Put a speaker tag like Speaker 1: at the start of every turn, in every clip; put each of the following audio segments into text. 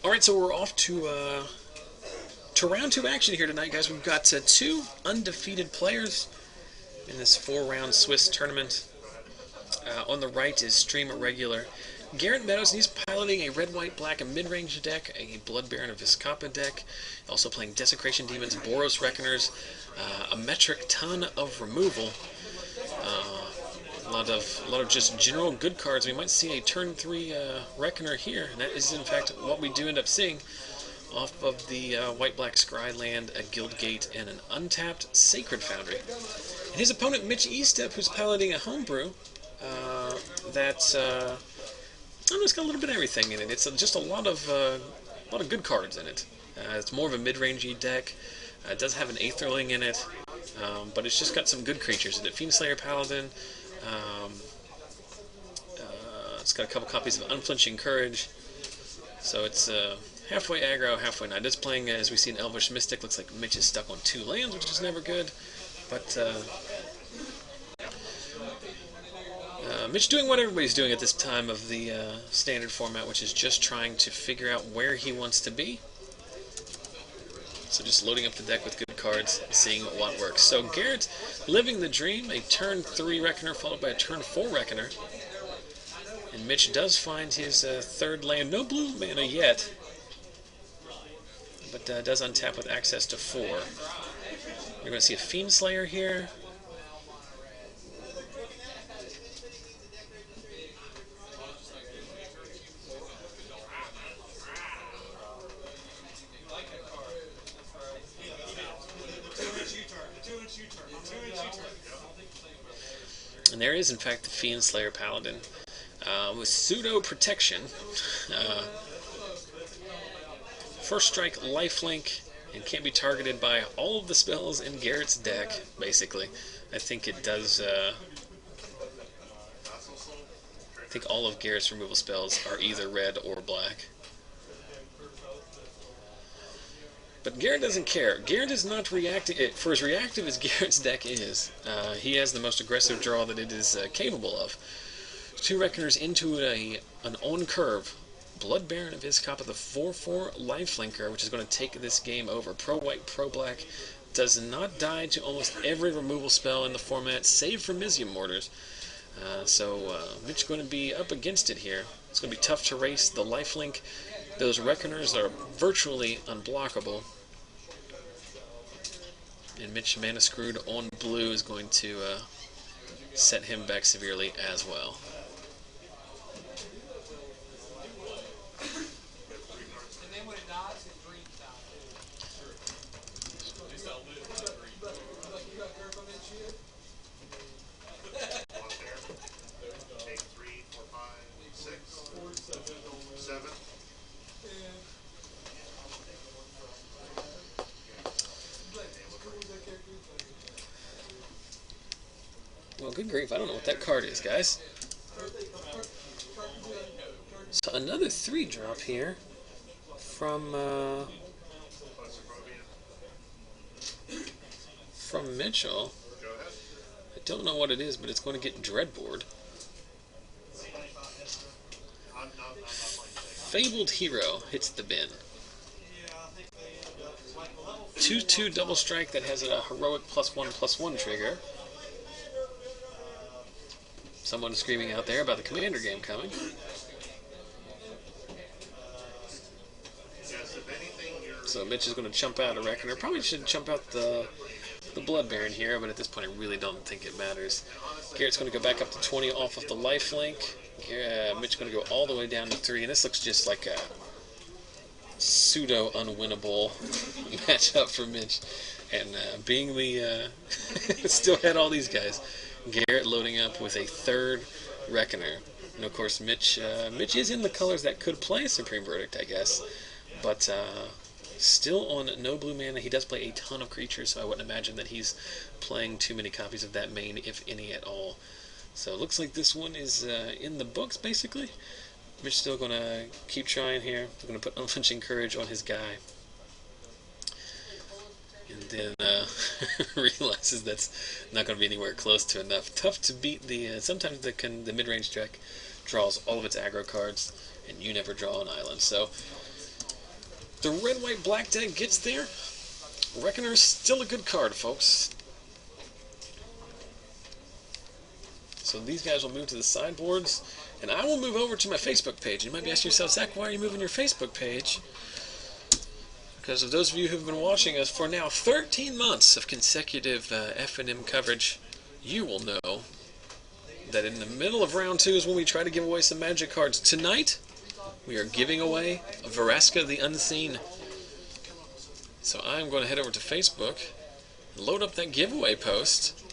Speaker 1: Alright, so we're off to round 2 action here tonight, guys. We've got 2 undefeated players in this 4-round Swiss tournament. On the right is Stream Regular Garrett Meadows, and he's piloting a red, white, black, and mid-range deck, a Blood Baron of Viscapa deck, also playing Desecration Demons, Boros Reckoners, a metric ton of removal, a lot of just general good cards. We might see a turn 3 Reckoner here, and that is in fact what we do end up seeing off of the white-black Scry land, a Guildgate, and an untapped Sacred Foundry. And his opponent, Mitch Estep, who's piloting a homebrew that's it's got a little bit of everything in it. It's just a lot of good cards in it. It's more of a mid-rangey deck. It does have an Aetherling in it, but it's just got some good creatures in it. Fiendslayer Paladin. It's got a couple copies of Unflinching Courage. So it's halfway aggro, halfway not. It's playing, as we see in Elvish Mystic. Looks like Mitch is stuck on 2 lands, which is never good. But Mitch doing what everybody's doing at this time of the standard format, which is just trying to figure out where he wants to be. So just loading up the deck with good cards, seeing what works. So Garrett living the dream, a turn 3 Reckoner followed by a turn 4 Reckoner. And Mitch does find his 3rd land. No blue mana yet, but does untap with access to 4. You're going to see a Fiendslayer here. And there is, in fact, the Fiendslayer Paladin with pseudo protection. First strike, lifelink, and can't be targeted by all of the spells in Garrett's deck, basically. I think it does. I think all of Garrett's removal spells are either red or black. But Garrett doesn't care. Garrett is not reacting. For as reactive as Garrett's deck is, he has the most aggressive draw that it is capable of. 2 Reckoners into an on-curve Blood Baron of Viscapa, the 4/4 Lifelinker, which is going to take this game over. Pro-white, pro-black, does not die to almost every removal spell in the format, save for Mizzium Mortars. So Mitch going to be up against it here. It's going to be tough to race the lifelink. Those Reckoners are virtually unblockable. And Mitch, mana screwed on blue, is going to set him back severely as well. Well, good grief, I don't know what that card is, guys. So another 3-drop here from Mitchell. I don't know what it is, but it's going to get Dreadboard. Fabled Hero hits the bin. 2/2 double strike that has a heroic +1/+1 trigger. Someone is screaming out there about the Commander game coming. So Mitch is going to chump out a Reckoner. Probably should chump out the Blood Baron here, but at this point I really don't think it matters. Garrett's going to go back up to 20 off of the lifelink. Mitch is going to go all the way down to 3, and this looks just like a pseudo-unwinnable matchup for Mitch. And being the... still had all these guys. Garrett loading up with a 3rd Reckoner. And of course, Mitch is in the colors that could play Supreme Verdict, I guess. But still on no blue mana. He does play a ton of creatures, so I wouldn't imagine that he's playing too many copies of that main, if any at all. So it looks like this one is in the books, basically. Mitch still going to keep trying here. We're going to put Unflinching Courage on his guy. And then realizes that's not going to be anywhere close to enough. Tough to beat the... sometimes the mid-range deck draws all of its aggro cards, and you never draw an island. So The red, white, black deck gets there. Reckoner's still a good card, folks. So these guys will move to the sideboards, and I will move over to my Facebook page. You might be asking yourself, Zach, why are you moving your Facebook page? Because of those of you who've been watching us for now 13 months of consecutive FNM coverage, you will know that in the middle of round 2 is when we try to give away some Magic cards. Tonight, we are giving away a Vraska the Unseen. So I'm going to head over to Facebook, load up that giveaway post,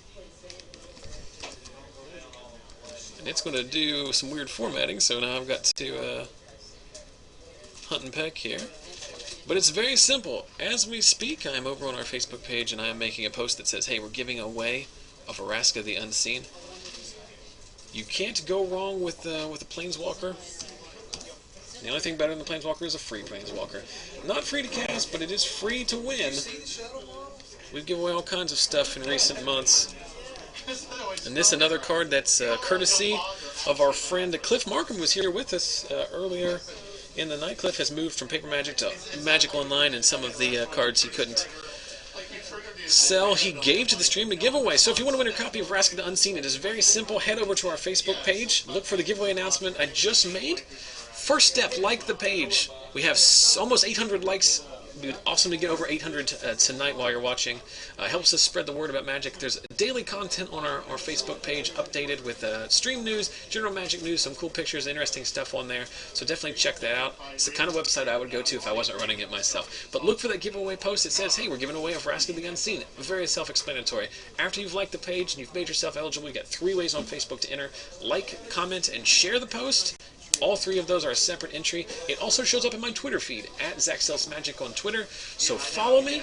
Speaker 1: and it's going to do some weird formatting, so now I've got to hunt and peck here. But it's very simple. As we speak, I'm over on our Facebook page, and I am making a post that says, hey, we're giving away a Vraska the Unseen. You can't go wrong with a Planeswalker. The only thing better than the Planeswalker is a free Planeswalker. Not free to cast, but it is free to win. We've given away all kinds of stuff in recent months. And this another card that's courtesy of our friend Cliff Markham, who was here with us earlier in the night. Cliff has moved from Paper Magic to Magic Online, and some of the cards he couldn't sell, he gave to the stream to give away. So if you want to win a copy of Vraska the Unseen, it is very simple. Head over to our Facebook page, look for the giveaway announcement I just made. First step, like the page. We have almost 800 likes. It would be awesome to get over 800 tonight while you're watching. Helps us spread the word about Magic. There's daily content on our Facebook page, updated with stream news, general Magic news, some cool pictures, interesting stuff on there. So definitely check that out. It's the kind of website I would go to if I wasn't running it myself. But look for that giveaway post. It says, hey, we're giving away a Vraska the Unseen. Very self-explanatory. After you've liked the page and you've made yourself eligible, you got 3 ways on Facebook to enter. Like, comment, and share the post. All 3 of those are a separate entry. It also shows up in my Twitter feed, at ZachSellsMagic on Twitter. So follow me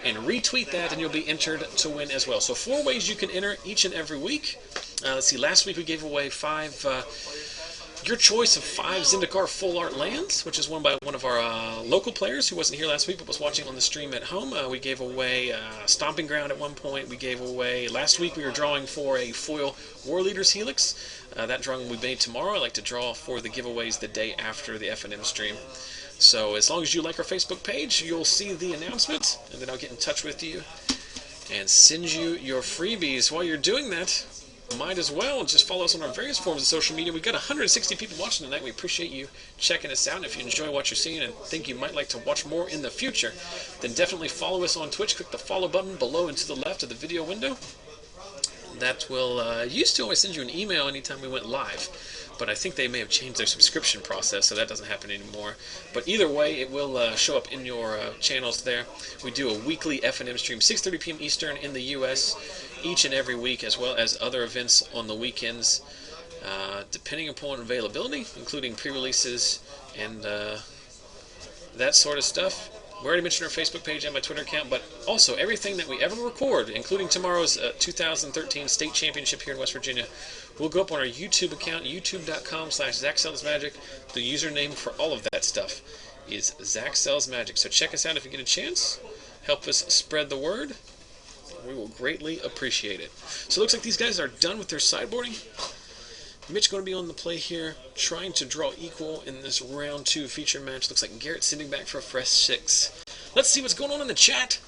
Speaker 1: and retweet that, and you'll be entered to win as well. So 4 ways you can enter each and every week. Let's see, last week we gave away 5, your choice of 5 Zendikar Full Art lands, which is won by one of our local players who wasn't here last week but was watching on the stream at home. We gave away Stomping Ground at one point. We gave away, last week we were drawing for a foil War Leaders Helix. That drawing will be made tomorrow. I like to draw for the giveaways the day after the FNM stream. So as long as you like our Facebook page, you'll see the announcement, and then I'll get in touch with you and send you your freebies. While you're doing that, might as well just follow us on our various forms of social media. We've got 160 people watching tonight. We appreciate you checking us out. And if you enjoy what you're seeing and think you might like to watch more in the future, then definitely follow us on Twitch. Click the follow button below and to the left of the video window. That will used to always send you an email anytime we went live, but I think they may have changed their subscription process, so that doesn't happen anymore. But either way, it will show up in your channels there. We do a weekly FNM stream, 6:30 p.m. Eastern in the U.S. each and every week, as well as other events on the weekends, depending upon availability, including pre-releases and that sort of stuff. We already mentioned our Facebook page and my Twitter account, but also everything that we ever record, including tomorrow's 2013 State Championship here in West Virginia, will go up on our YouTube account, youtube.com/ZachSellsMagic. The username for all of that stuff is ZachSellsMagic. So check us out if you get a chance. Help us spread the word. We will greatly appreciate it. So it looks like these guys are done with their sideboarding. Mitch going to be on the play here, trying to draw equal in this round 2 feature match. Looks like Garrett sitting back for a fresh 6. Let's see what's going on in the chat.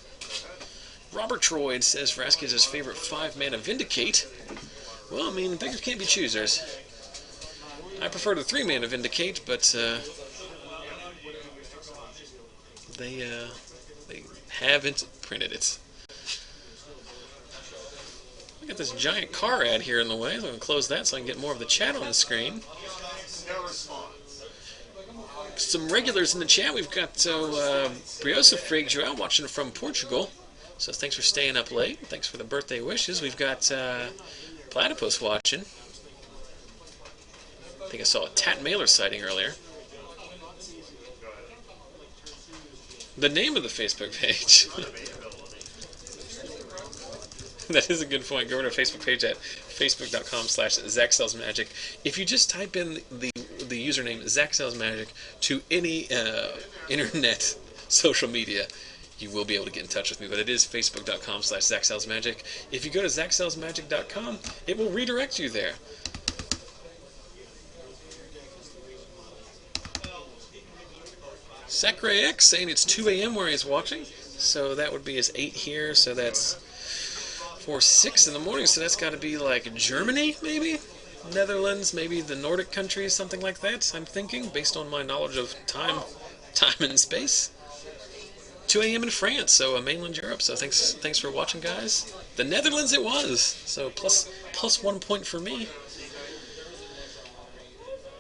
Speaker 1: Robert Troyd says Vraska is his favorite 5-mana Vindicate. Well, I mean, beggars can't be choosers. I prefer the 3-mana Vindicate, but they haven't printed it. I got this giant car ad here in the way, so I'm going to close that so I can get more of the chat on the screen. Some regulars in the chat. We've got Briosa Freak Joel watching from Portugal. So thanks for staying up late. Thanks for the birthday wishes. We've got Platypus watching. I think I saw a Tat Mailer sighting earlier. The name of the Facebook page. That is a good point. Go over to our Facebook page at facebook.com/ZachSellsMagic. If you just type in the username ZachSellsMagic to any internet social media, you will be able to get in touch with me. But it is facebook.com/ZachSellsMagic. If you go to ZachSellsMagic.com, it will redirect you there. Sacre X saying it's 2 a.m. where he's watching. So that would be his 8 here. So that's 4, 6 in the morning. So that's got to be like Germany, maybe? Netherlands, maybe the Nordic countries, something like that, I'm thinking, based on my knowledge of time and space. 2 a.m. in France, so mainland Europe. So thanks for watching, guys. The Netherlands it was. So plus 1 point for me.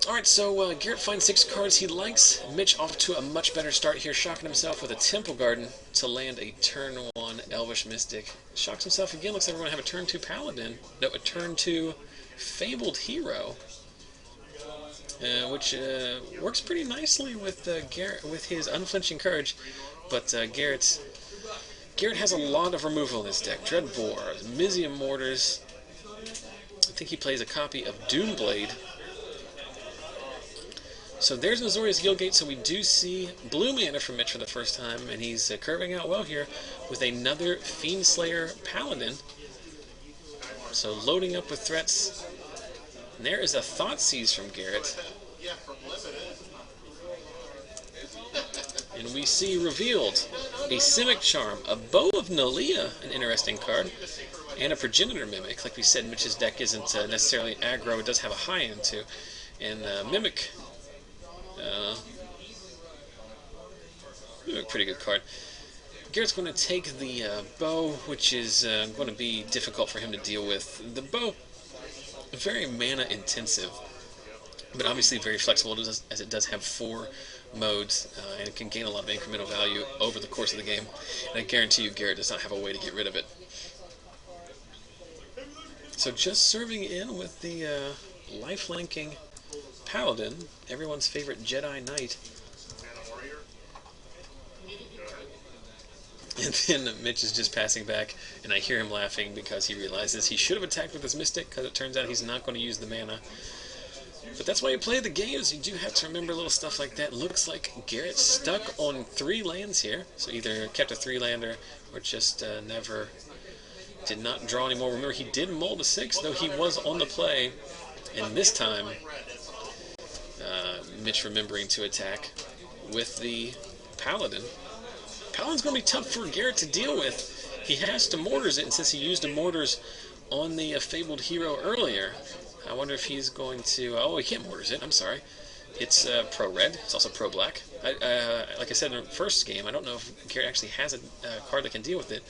Speaker 1: Alright, so Garrett finds 6 cards he likes. Mitch off to a much better start here, shocking himself with a Temple Garden to land a turn 1 Elvish Mystic. Shocks himself again, looks like we're going to have a turn 2 Paladin. No, a turn 2 Fabled Hero. Which works pretty nicely with Garrett, with his unflinching courage. But Garrett has a lot of removal in his deck. Dreadbore, Mizium Mortars. I think he plays a copy of Doomblade. So there's Azorius Guildgate, so we do see blue mana from Mitch for the first time, and he's curving out well here with another Fiendslayer Paladin. So loading up with threats. And there is a Thoughtseize from Garrett. And we see revealed a Simic Charm, a Bow of Nalia, an interesting card, and a Progenitor Mimic. Like we said, Mitch's deck isn't necessarily aggro, it does have a high end too. And Mimic, pretty good card. Garrett's going to take the bow, which is going to be difficult for him to deal with. The bow, very mana intensive, but obviously very flexible as it does have 4 modes, and it can gain a lot of incremental value over the course of the game. And I guarantee you Garrett does not have a way to get rid of it. So just serving in with the lifelinking Paladin, everyone's favorite Jedi Knight. And then Mitch is just passing back, and I hear him laughing because he realizes he should have attacked with his Mystic, because it turns out he's not going to use the mana. But that's why you play the games. You do have to remember little stuff like that. Looks like Garrett stuck on 3 lands here, so either kept a 3-lander or just did not draw anymore. Remember, he did mull to 6, though he was on the play, and this time Mitch remembering to attack with the Paladin. Paladin's going to be tough for Garrett to deal with. He has to Mortars it, and since he used a Mortars on the Fabled Hero earlier, I wonder if he's going to... oh, he can't Mortars it, I'm sorry. It's pro-red, it's also pro-black. Like I said in the first game, I don't know if Garrett actually has a card that can deal with it.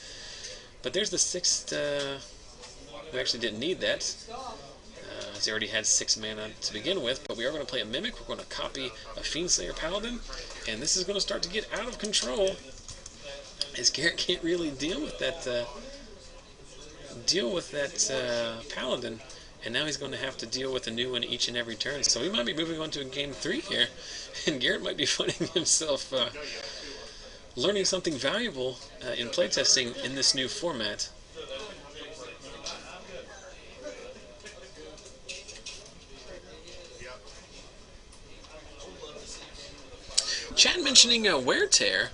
Speaker 1: But there's the 6th... we actually didn't need that. As he already had 6 mana to begin with, but we are going to play a Mimic. We're going to copy a Fiendslayer Paladin, and this is going to start to get out of control, as Garrett can't really deal with that Paladin, and now he's going to have to deal with a new one each and every turn. So we might be moving on to game 3 here, and Garrett might be finding himself learning something valuable in playtesting in this new format. Chat mentioning Wear Tear.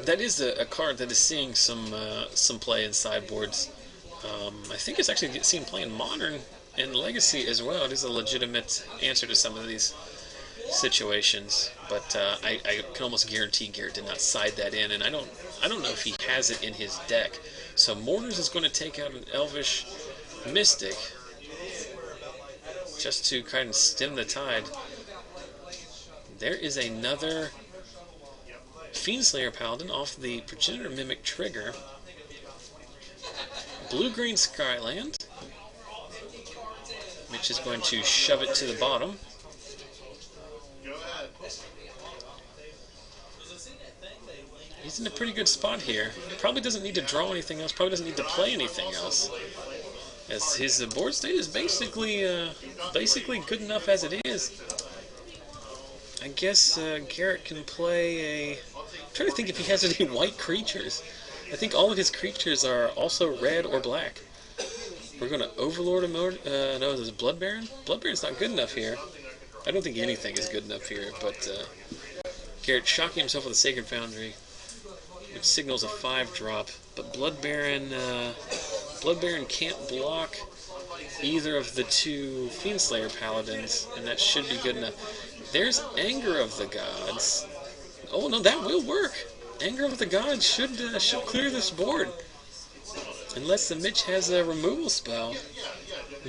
Speaker 1: That is a card that is seeing some play in sideboards. I think it's actually seen play in Modern and Legacy as well. It is a legitimate answer to some of these situations, but I can almost guarantee Garrett did not side that in, and I don't know if he has it in his deck. So Mortars is going to take out an Elvish Mystic just to kind of stem the tide. There is another Fiendslayer Paladin off the Progenitor Mimic trigger. Blue-green Skyland. Mitch is going to shove it to the bottom. He's in a pretty good spot here. Probably doesn't need to draw anything else. Probably doesn't need to play anything else, as his board state is basically good enough as it is. I guess Garrett can play a... I'm trying to think if he has any white creatures. I think all of his creatures are also red or black. We're going to Overlord a mode. No, there's a Blood Baron. Blood Baron's not good enough here. I don't think anything is good enough here, but Garrett shocking himself with a Sacred Foundry, which signals a 5-drop. But Blood Baron can't block either of the two Fiendslayer Paladins, and that should be good enough. There's Anger of the Gods. Oh no, that will work. Anger of the Gods should clear this board. Unless the Mitch has a removal spell.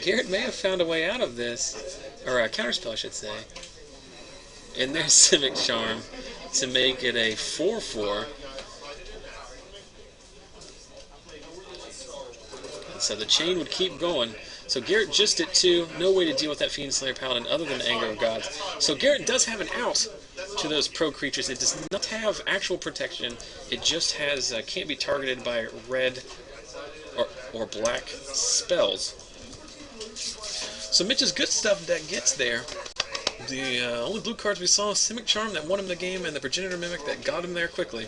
Speaker 1: Garrett may have found a way out of this. Or a counterspell, I should say. And there's Civic Charm to make it a 4/4. And so the chain would keep going. So Garrett just at 2. No way to deal with that Fiendslayer Paladin other than Anger of Gods. So Garrett does have an out to those pro creatures. It does not have actual protection. It just has can't be targeted by red or black spells. So Mitch's good stuff that gets there. The only blue cards we saw, Simic Charm that won him the game, and the Progenitor Mimic that got him there quickly.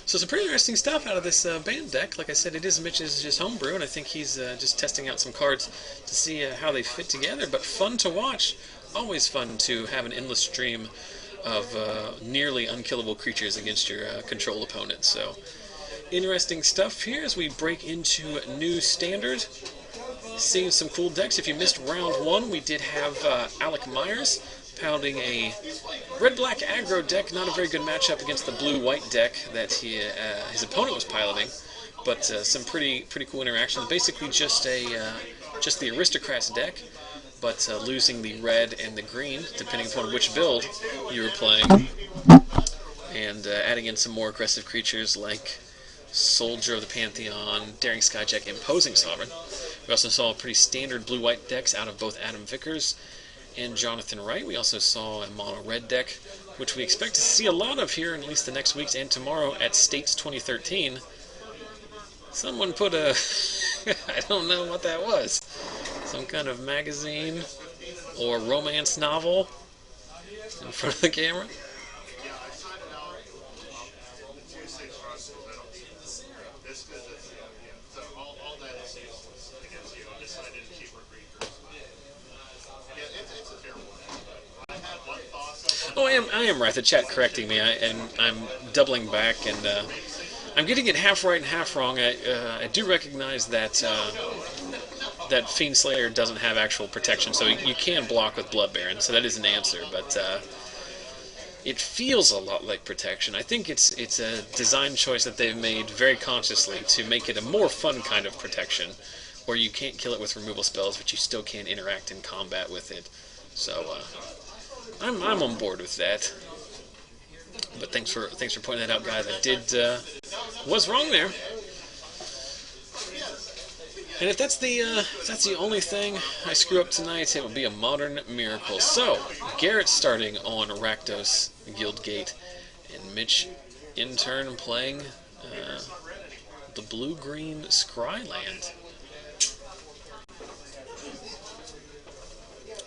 Speaker 1: So some pretty interesting stuff out of this Bant deck. Like I said, it is Mitch's just homebrew, and I think he's just testing out some cards to see how they fit together. But fun to watch. Always fun to have an endless stream of nearly unkillable creatures against your control opponent. So interesting stuff here as we break into new standard. Seeing some cool decks. If you missed round 1, we did have Alec Myers pounding a red-black aggro deck. Not a very good matchup against the blue-white deck that his opponent was piloting, but some pretty cool interactions. Basically just the Aristocrats deck, but losing the red and the green depending upon which build you were playing, and adding in some more aggressive creatures like Soldier of the Pantheon, Daring Skyjack, Imposing Sovereign. We also saw pretty standard blue-white decks out of both Adam Vickers and Jonathan Wright. We also saw a mono-red deck, which we expect to see a lot of here in at least the next weeks and tomorrow at States 2013. Someone put a... I don't know what that was. Some kind of magazine or romance novel in front of the camera. Oh, I am right. The chat correcting me, and I'm doubling back, and I'm getting it half right and half wrong. I do recognize that that Fiendslayer doesn't have actual protection, so you can block with Blood Baron, so that is an answer, but it feels a lot like protection. I think it's a design choice that they've made very consciously to make it a more fun kind of protection, where you can't kill it with removal spells, but you still can interact in combat with it. So I'm on board with that. But thanks for pointing that out, guys. I was wrong there. And if that's the only thing I screw up tonight, it will be a modern miracle. So Garrett starting on Rakdos Guildgate, and Mitch in turn playing the blue-green Scryland.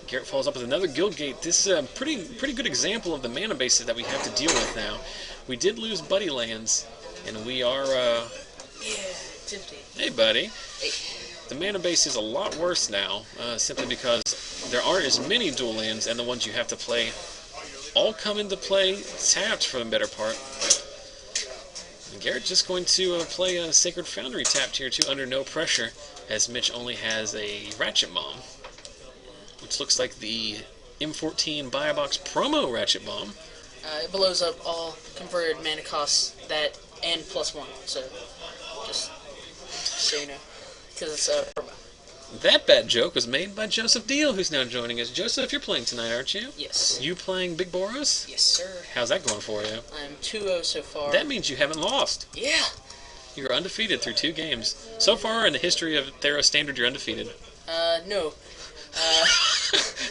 Speaker 1: Garrett follows up with another Guildgate. This is a pretty good example of the mana bases that we have to deal with now. We did lose Buddy Lands, and we are...
Speaker 2: Yeah, it's empty.
Speaker 1: Hey, buddy.
Speaker 2: Hey.
Speaker 1: The mana base is a lot worse now, simply because there aren't as many dual lands, and the ones you have to play all come into play tapped for the better part. And Garrett just going to play a Sacred Foundry tapped here, too, under no pressure, as Mitch only has a Ratchet Bomb, which looks like the M14 Buy a Box promo Ratchet Bomb.
Speaker 2: It blows up all converted mana costs that and +1, so just so you know, because it's a promo.
Speaker 1: That bad joke was made by Joseph Deal, who's now joining us. Joseph, you're playing tonight, aren't you?
Speaker 2: Yes.
Speaker 1: You playing Big Boros?
Speaker 2: Yes, sir.
Speaker 1: How's that going for you?
Speaker 2: I'm 2-0 so far.
Speaker 1: That means you haven't lost.
Speaker 2: Yeah.
Speaker 1: You're undefeated through 2 games. So far in the history of Theros Standard, you're undefeated.
Speaker 2: No.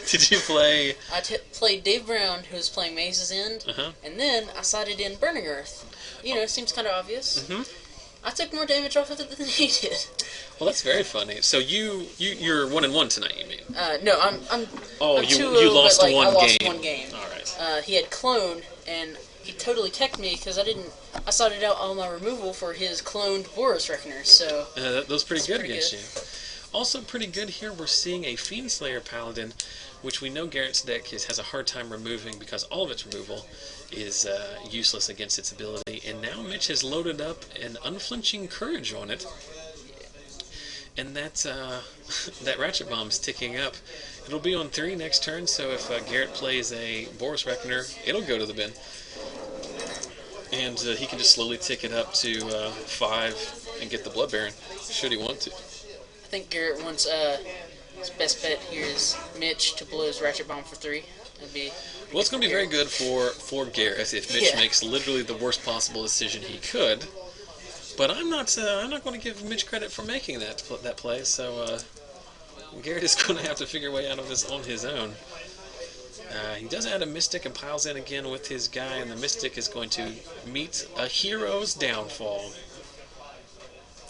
Speaker 1: Did you play...
Speaker 2: I played Dave Brown, who was playing Maze's End, and then I sided in Burning Earth. You know, seems kind of obvious. I took more damage off of it than he did.
Speaker 1: Well, that's very funny. So you're 1-1 tonight, you mean?
Speaker 2: No, I'm
Speaker 1: Oh,
Speaker 2: I'm
Speaker 1: you lost
Speaker 2: but, like,
Speaker 1: one
Speaker 2: I lost
Speaker 1: game.
Speaker 2: one game.
Speaker 1: All right.
Speaker 2: He had clone, and he totally teched me because I sorted out all my removal for his cloned Boros Reckoner, so...
Speaker 1: that was pretty good against you. Also pretty good here, we're seeing a Fiendslayer Paladin, which we know Garrett's deck has a hard time removing because all of its removal is useless against its ability, and now Mitch has loaded up an Unflinching Courage on it. And that that Ratchet Bomb's ticking up. It'll be on 3 next turn, so if Garrett plays a Boris Reckoner, it'll go to the bin. And he can just slowly tick it up to 5 and get the Blood Baron, should he want to.
Speaker 2: I think Garrett wants his best bet here is Mitch to blow his Ratchet Bomb for 3.
Speaker 1: Well, it's going to be very good for Garrett if Mitch makes literally the worst possible decision he could. But I'm not going to give Mitch credit for making that play. So Garrett is going to have to figure a way out of this on his own. He does add a Mystic and piles in again with his guy, and the Mystic is going to meet a hero's downfall.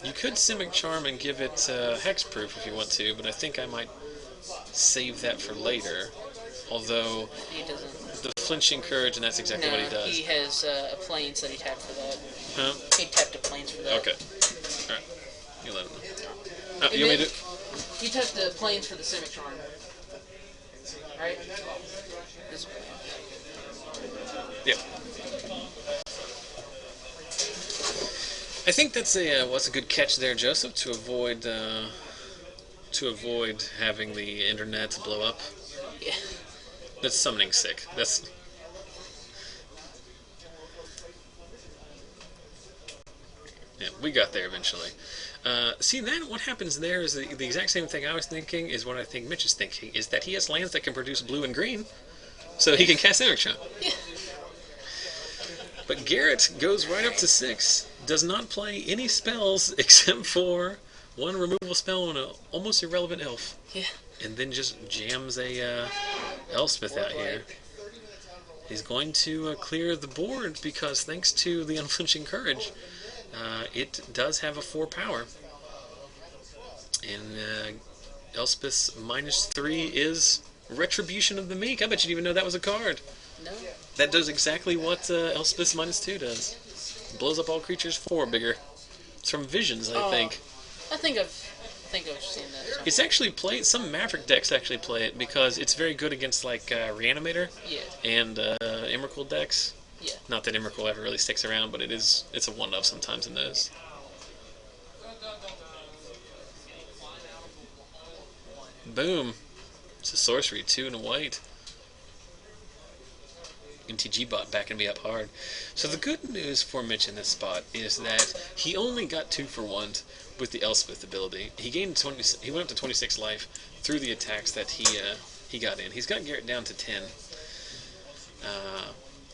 Speaker 1: You could Simic Charm and give it Hexproof if you want to, but I think I might save that for later. Although
Speaker 2: he doesn't.
Speaker 1: The Flinching Courage, and that's exactly what he does.
Speaker 2: He has a Plains that he tapped for that.
Speaker 1: Huh?
Speaker 2: He tapped a Plains for that.
Speaker 1: Okay. Alright. You let him know. You want me to...
Speaker 2: You tapped the Plains for the Simic Charm. Right?
Speaker 1: Yeah. I think that's a good catch there, Joseph, to avoid having the internet blow up.
Speaker 2: Yeah.
Speaker 1: That's summoning sick. That's... Yeah, we got there eventually. See, then what happens there is the exact same thing I was thinking is what I think Mitch is thinking, is that he has lands that can produce blue and green, so he can cast Simic Charm.
Speaker 2: Yeah.
Speaker 1: But Garrett goes right up to 6, does not play any spells except for one removal spell on an almost irrelevant elf.
Speaker 2: Yeah.
Speaker 1: And then just jams a Elspeth out here. He's going to clear the board because thanks to the Unflinching Courage, it does have a 4 power. And Elspeth's -3 is Retribution of the Meek. I bet you didn't even know that was a card.
Speaker 2: No.
Speaker 1: That does exactly what Elspeth's -2 does. Blows up all creatures 4 bigger. It's from Visions, I think.
Speaker 2: I think I've seen that. Somewhere.
Speaker 1: It's actually played. Some Maverick decks actually play it because it's very good against like Reanimator.
Speaker 2: Yeah.
Speaker 1: And Emrakul decks.
Speaker 2: Yeah.
Speaker 1: Not that Emrakul ever really sticks around, but it's a one-of sometimes in those. Boom. It's a sorcery, 2 and a white. MTG bot backing me up hard. So the good news for Mitch in this spot is that he only got 2 for 1 with the Elspeth ability. He gained 20. He went up to 26 life through the attacks that he got in. He's got Garrett down to 10,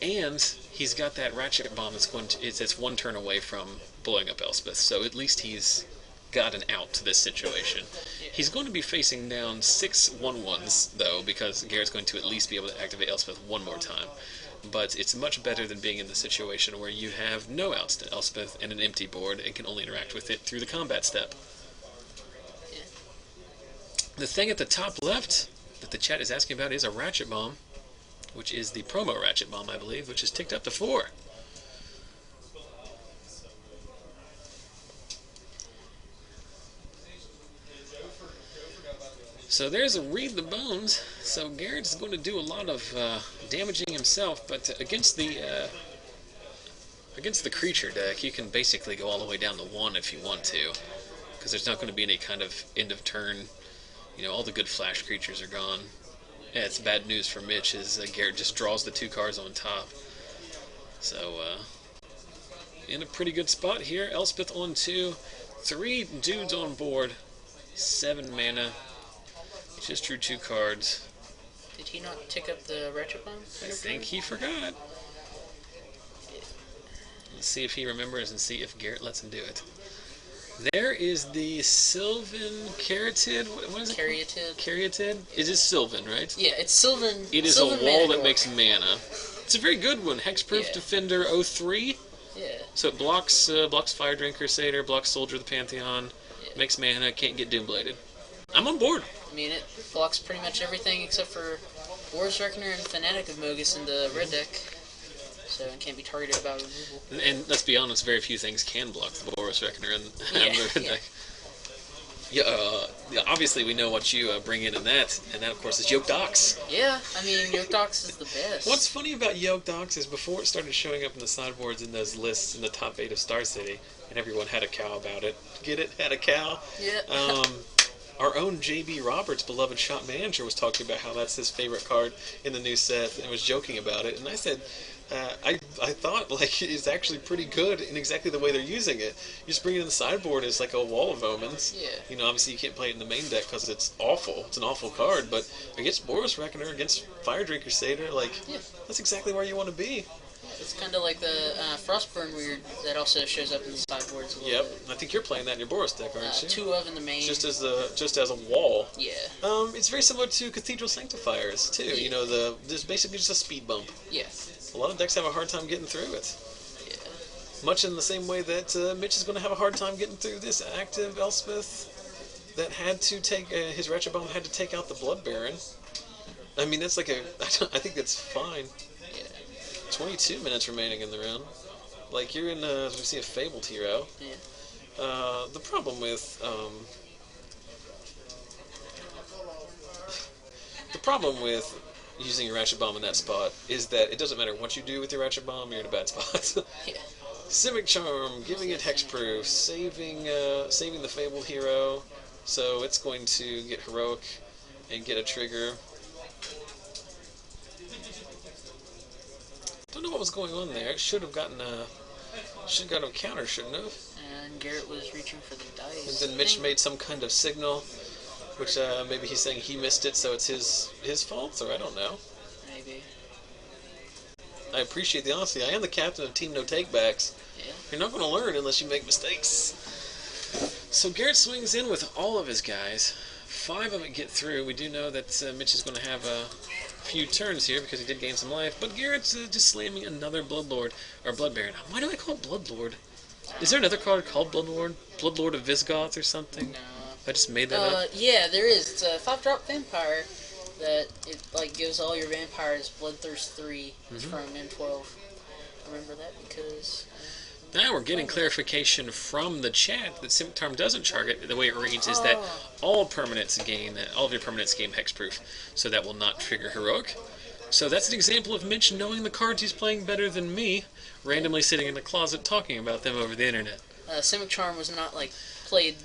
Speaker 1: and he's got that Ratchet Bomb that's it's 1 turn away from blowing up Elspeth. So at least he's got an out to this situation. He's going to be facing down 6 1/1s though, because Garrett's going to at least be able to activate Elspeth 1 more time. But it's much better than being in the situation where you have no outs to Elspeth and an empty board and can only interact with it through the combat step.
Speaker 2: Yeah.
Speaker 1: The thing at the top left that the chat is asking about is a Ratchet Bomb, which is the promo Ratchet Bomb, I believe, which is ticked up to 4. So there's a Read the Bones. So Garrett's going to do a lot of damaging himself, but against the creature deck, you can basically go all the way down to 1 if you want to, because there's not going to be any kind of end of turn. You know, all the good flash creatures are gone. Yeah, it's bad news for Mitch is Garrett just draws the 2 cards on top. So in a pretty good spot here. Elspeth on 2, 3 dudes on board, 7 mana. Just drew 2 cards.
Speaker 2: Did he not tick up the Ratchet Bomb?
Speaker 1: I think he forgot. Let's see if he remembers and see if Garrett lets him do it. There is the Sylvan Caryatid. What is it?
Speaker 2: Caryatid.
Speaker 1: Caryatid? It is Sylvan, right?
Speaker 2: Yeah, it's Sylvan.
Speaker 1: It is
Speaker 2: Sylvan
Speaker 1: a wall
Speaker 2: mana
Speaker 1: that makes mana. It's a very good one. Hexproof Defender 03.
Speaker 2: Yeah.
Speaker 1: So it blocks Fire Drain Crusader, blocks Soldier of the Pantheon, makes mana, can't get Doombladed. I'm on board.
Speaker 2: I mean, it blocks pretty much everything except for Boris Reckoner and Fanatic of Mogus in the red deck. So it can't be targeted about removal.
Speaker 1: And let's be honest, very few things can block the Boris Reckoner in the red deck. Yeah, obviously we know what you bring in that, and that of course is Yoked Ox.
Speaker 2: Yeah, I mean, Yoked Ox is the best.
Speaker 1: What's funny about Yoked Ox is before it started showing up in the sideboards in those lists in the top 8 of Star City, and everyone had a cow about it. Get it? Had a cow?
Speaker 2: Yeah.
Speaker 1: Our own J.B. Roberts, beloved shop manager, was talking about how that's his favorite card in the new set and was joking about it. And I said, I thought like it's actually pretty good in exactly the way they're using it. You just bring it in the sideboard as like a wall of omens.
Speaker 2: Yeah.
Speaker 1: You know, obviously you can't play it in the main deck because it's awful. It's an awful card. But against Boros Reckoner, against Fire Drink Crusader, like that's exactly where you want to be.
Speaker 2: It's kind of like the Frostburn Weird that also shows up in the sideboards a little bit.
Speaker 1: I think you're playing that in your Boros deck, aren't you?
Speaker 2: 2 of in the main.
Speaker 1: Just as a wall.
Speaker 2: Yeah.
Speaker 1: It's very similar to Cathedral Sanctifiers too.
Speaker 2: Yeah.
Speaker 1: You know, there's basically just a speed bump.
Speaker 2: Yeah.
Speaker 1: A lot of decks have a hard time getting through it.
Speaker 2: Yeah.
Speaker 1: Much in the same way that Mitch is going to have a hard time getting through this active Elspeth that had to take his Ratchet Bomb had to take out the Blood Baron. I mean, that's like I think that's fine. 22 minutes remaining in the round. Like, you're in, as we see, a Fabled Hero.
Speaker 2: Yeah.
Speaker 1: The problem with, using your Ratchet Bomb in that spot is that it doesn't matter what you do with your Ratchet Bomb, you're in a bad spot.
Speaker 2: Yeah.
Speaker 1: Simic Charm, giving it Hexproof, saving the Fabled Hero, so it's going to get Heroic and get a trigger. Don't know what was going on there. It should have gotten a counter, shouldn't have?
Speaker 2: And Garrett was reaching for the dice.
Speaker 1: And then Mitch made some kind of signal, which maybe he's saying he missed it, so it's his fault, or I don't know.
Speaker 2: Maybe.
Speaker 1: I appreciate the honesty. I am the captain of Team No Takebacks.
Speaker 2: Yeah.
Speaker 1: You're not going to learn unless you make mistakes. So Garrett swings in with all of his guys. 5 of it get through. We do know that Mitch is going to have a few turns here because he did gain some life, but Garrett's just slamming another Bloodlord, or Blood Baron. Why do I call it Bloodlord? Is there another card called Bloodlord? Bloodlord of Visigoth or something?
Speaker 2: No.
Speaker 1: I just made that up?
Speaker 2: Yeah, there is. It's a 5-drop vampire that it like gives all your vampires Bloodthirst 3 from M12. I remember that because...
Speaker 1: Now we're getting clarification from the chat that Scimitar doesn't target. The way it reads is that all of your permanents gain hexproof, so that will not trigger heroic. So that's an example of Mitch knowing the cards he's playing better than me, randomly sitting in the closet talking about them over the internet.
Speaker 2: Simic Charm was not like played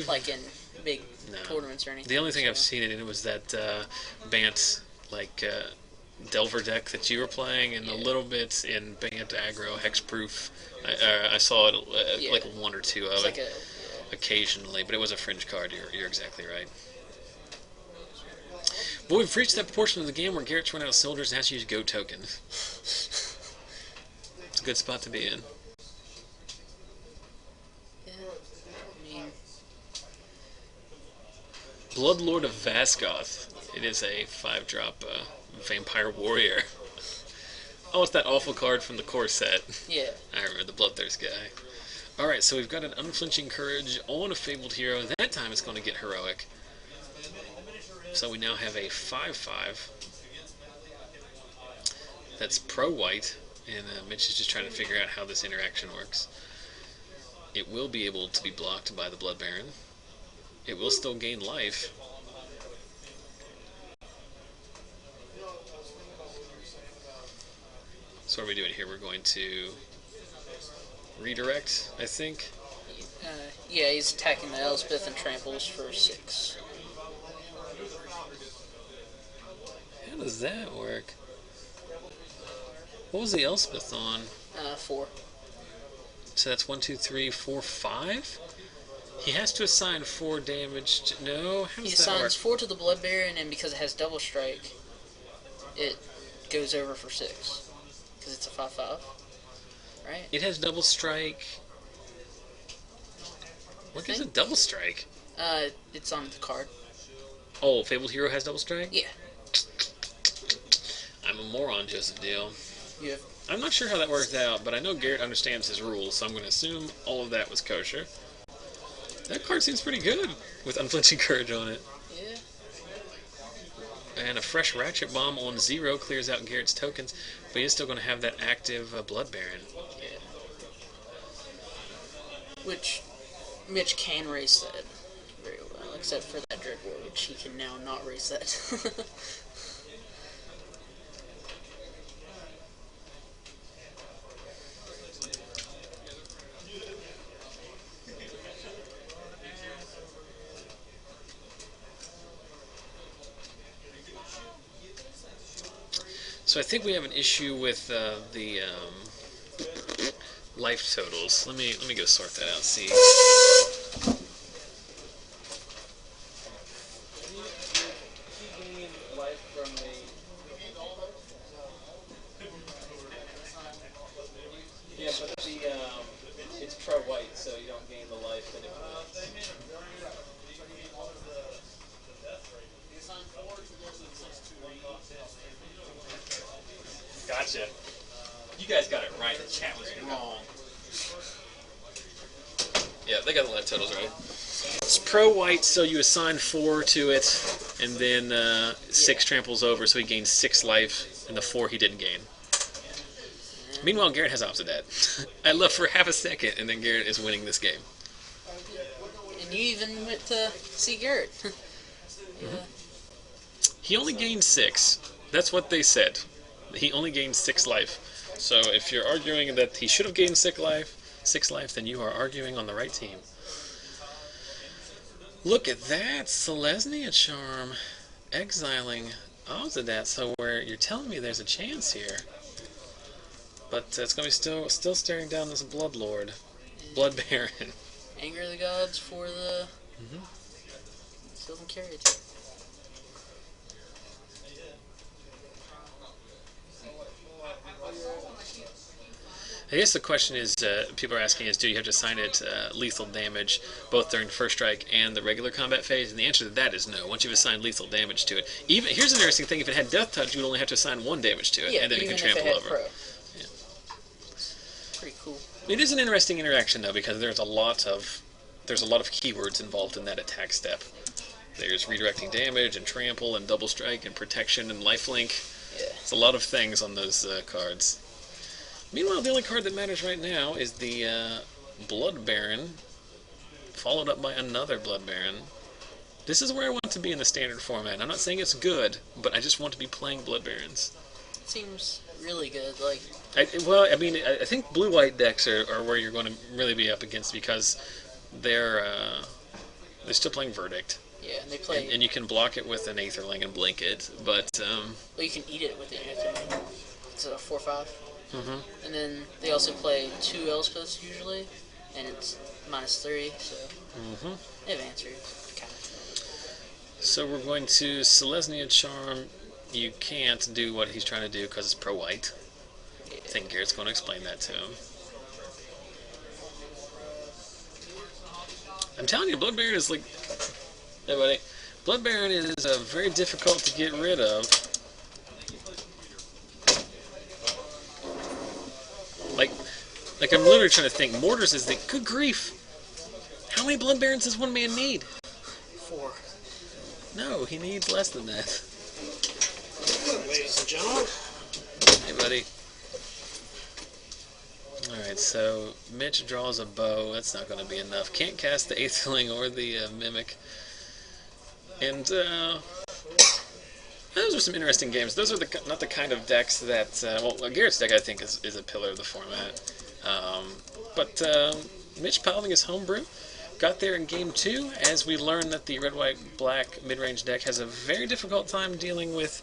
Speaker 2: like in big tournaments or anything.
Speaker 1: The only thing I've seen it in was that Bant Delver deck that you were playing, and a little bit in Bant Aggro Hexproof. I saw it like 1 or 2 of it occasionally, but it was a fringe card. You're exactly right. But we've reached that portion of the game where Garrett's run out of soldiers and has to use Go tokens. It's a good spot to be in.
Speaker 2: Yeah, I mean...
Speaker 1: Bloodlord of Vasgoth. It is a 5-drop Vampire Warrior. Oh, it's that awful card from the core set.
Speaker 2: Yeah.
Speaker 1: I remember the Bloodthirst guy. Alright, so we've got an Unflinching Courage on a Fabled Hero. That time it's going to get Heroic. So we now have a 5/5. That's pro-white, and Mitch is just trying to figure out how this interaction works. It will be able to be blocked by the Blood Baron. It will still gain life. So what are we doing here? We're going to redirect, I think.
Speaker 2: Yeah, he's attacking the Elspeth and tramples for 6.
Speaker 1: How does that work? What was the Elspeth on?
Speaker 2: 4.
Speaker 1: So that's 1, 2, 3, 4, 5? He has to assign 4 damage to... No? How does
Speaker 2: he
Speaker 1: that work?
Speaker 2: assigns 4 to the Blood Baron, and because it has double strike, it goes over for 6. Because it's a 5/5. Right?
Speaker 1: It has double strike. What gives it double strike?
Speaker 2: It's on the card.
Speaker 1: Oh, Fabled Hero has double strike?
Speaker 2: Yeah.
Speaker 1: I'm a moron, Joseph Deal.
Speaker 2: Yeah.
Speaker 1: I'm not sure how that works out, but I know Garrett understands his rules, so I'm going to assume all of that was kosher. That card seems pretty good with Unflinching Courage on it.
Speaker 2: Yeah.
Speaker 1: And a fresh Ratchet Bomb on 0 clears out Garrett's tokens, but he's still going to have that active Blood Baron.
Speaker 2: Yeah. Which Mitch can race that. except for that Dread War, which he can now not reset.
Speaker 1: So I think we have an issue with the life totals. Let me go sort that out. See.
Speaker 3: Yeah, but it's pro-white, so you don't gain the life that it wants. Gotcha. You guys got it right. The chat was wrong.
Speaker 1: Yeah, they got the life totals right. It's pro-white, so you assign 4 to it, and then 6 tramples over, so he gains 6 life, and the 4 he didn't gain. Meanwhile, Garrett has opposite that. I left for half a second, and then Garrett is winning this game.
Speaker 2: And you even went to see Garrett. Yeah.
Speaker 1: He only gained 6. That's what they said. He only gained 6 life. So if you're arguing that he should have gained 6 life, then you are arguing on the right team. Look at that, Selesnya Charm exiling Ozadat, so where you're telling me there's a chance here. But it's going to be still staring down this Blood Lord, Blood Baron.
Speaker 2: Anger of the Gods for the Sylvan Carriage.
Speaker 1: I guess the question is, people are asking is, do you have to assign it lethal damage both during the first strike and the regular combat phase? And the answer to that is no. Once you've assigned lethal damage to it, here's an interesting thing: if it had death touch, you would only have to assign 1 damage to it, and then it can trample over.
Speaker 2: Pro. Yeah. Pretty cool.
Speaker 1: It is an interesting interaction though, because there's a lot of keywords involved in that attack step. There's redirecting damage and trample and double strike and protection and lifelink.
Speaker 2: Yeah.
Speaker 1: It's a lot of things on those cards. Meanwhile, the only card that matters right now is the Blood Baron, followed up by another Blood Baron. This is where I want to be in the standard format. I'm not saying it's good, but I just want to be playing Blood Barons.
Speaker 2: It seems really good. Like,
Speaker 1: I think blue-white decks are where you're going to really be up against, because they're still playing Verdict.
Speaker 2: Yeah, and they play.
Speaker 1: And you can block it with an Aetherling and blink it, but
Speaker 2: well, you can eat it with the Aetherling. It's a 4/5.
Speaker 1: Mm-hmm.
Speaker 2: And then they also play 2 Elspeths usually, and it's -3, so they have answered, kind of.
Speaker 1: So we're going to Selesnya Charm. You can't do what he's trying to do because it's pro-white.
Speaker 2: Yeah.
Speaker 1: I think Garrett's going to explain that to him. I'm telling you, Blood Baron is like... Hey, buddy. Blood Baron is very difficult to get rid of. Like I'm literally trying to think. Mortars is the... Good grief! How many Blood Barons does one man need?
Speaker 2: 4.
Speaker 1: No, he needs less than that.
Speaker 4: Ladies and gentlemen.
Speaker 1: Hey, buddy. Alright, so Mitch draws a bow. That's not going to be enough. Can't cast the Aetherling or the Mimic. And, those are some interesting games. Those are not the kind of decks that... well, Garrett's deck, I think, is a pillar of the format. But Mitch piloting his homebrew got there in Game 2, as we learned that the red-white-black mid-range deck has a very difficult time dealing with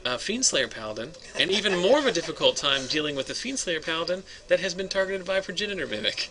Speaker 1: Fiendslayer Paladin, and even more of a difficult time dealing with the Fiendslayer Paladin that has been targeted by Progenitor Mimic.